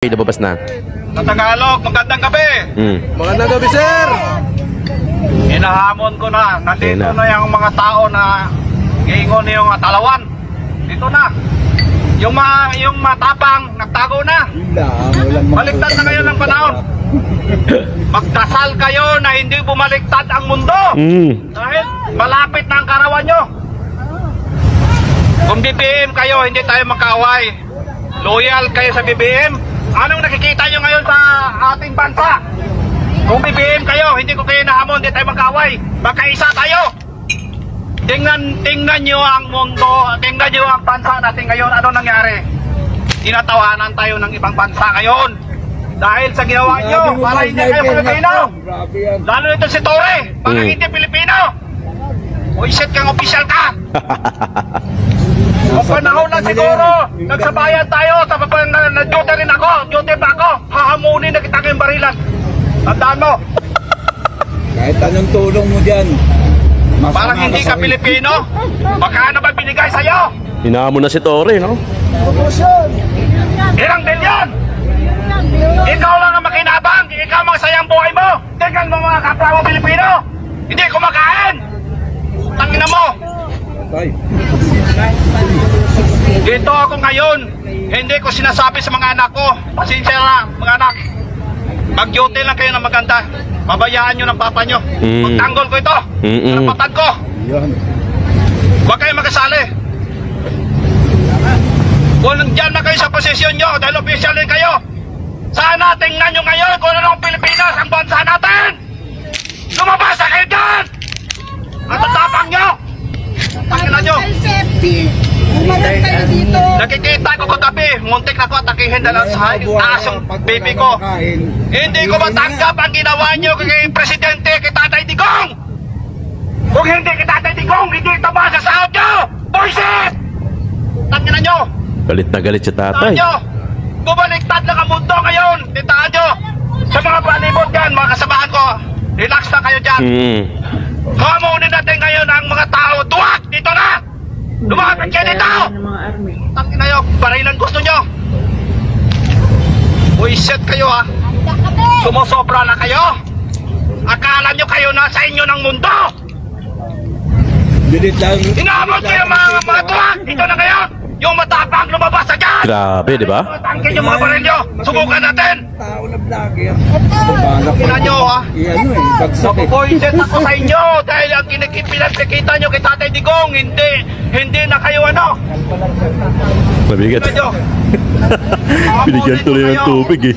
Lumabas na. Sa Tagalog, magandang gabi. Magandang gabi, sir. Hinahamon ko na. Nandito Yan na. na yung mga tao na giingon yung talawan. Dito na. Yung matapang, nagtago na. Baliktad na ngayon ang panahon. Magdasal kayo na hindi bumaliktad ang mundo. Dahil malapit na ang karawan nyo. Kung BBM kayo, hindi tayo magkaaway. Loyal kayo sa BBM. Anong nakikita nyo ngayon sa ating bansa? Kung BBM kayo, hindi ko kayo nahamon, hindi tayo magkaaway. Magkaisa tayo. Tingnan nyo ang mundo, tingnan nyo ang bansa natin ngayon. Ano nangyari? Tinatawanan tayo ng ibang bansa ngayon. Dahil sa ginawa nyo, para hindi kayo Pilipino. Lalo nito si Torre, para hindi Pilipino. Uisit kang opisyal ka. Kung panahon na siguro, nagsabayan tayo, sa na-duty rin ako, duty pa ako, hahamunin na kita kayong barilan. Tandaan mo. Kahit anong tulong mo dyan, Parang hindi ka Pilipino, magkano ba binigay sa'yo? Hinahamon na si Torre, no? Ilang bilyon? Ikaw lang ang makinabang, ikaw magsayang buhay mo. Tingnan mo mga kapwa mo Pilipino, hindi kumakain. Tangina mo. Dito ako ngayon, hindi ko sinasabi sa mga anak ko, pasensya na mga anak, mag-duty lang kayo na maganda, pabayaan nyo ng papa nyo, magtanggol ko ito, karapatan ko, huwag kayo magkasali. Kung dyan na kayo sa posisyon nyo, dahil official din kayo, sana tingnan nyo ngayon kung ano ang Pilipinas, ang bansa natin. Lumabas na kayo dyan, matatapang nyo. Takinan nyo. Nakikita ko kagabi, muntik na ko atakihin na lang sa taas yung baby ko. Hindi ko matanggap ang ginawa nyo kay Presidente, kay Tatay Digong. Kung hindi kay Tatay Digong, hindi ito ba sa sahod nyo? Bullshit! Takinan nyo. Galit na galit si tatay. Takinan nyo. Bumaliktad lang ang mundo ngayon. Titaan nyo. Sa mga palibot dyan, mga kasamahan ko, relax na kayo dyan. Hamunin natin ngayon ang mga tao. Duwag! Dito na! Lumapit kayo dito! Tangin na yun, barilan gusto nyo. Buisit kayo ha. Sumusobra na kayo. Akala nyo kayo nasa inyo ng mundo. Inaamot kayo mga duwag! Dito na kayo! Yung matapang lumabas sa dyan! Grabe, di ba? Tangkin yung mga baril nyo! Subukan natin! tao na vlogger. Tingnan nyo ha. Bagsak eh. Nakupointed ako sa inyo dahil ang pinagkikita nyo kay Tatay Digong, hindi na kayo ano. Mabigat. Tingnan nyo. Binigyan tuloy ng tubig eh.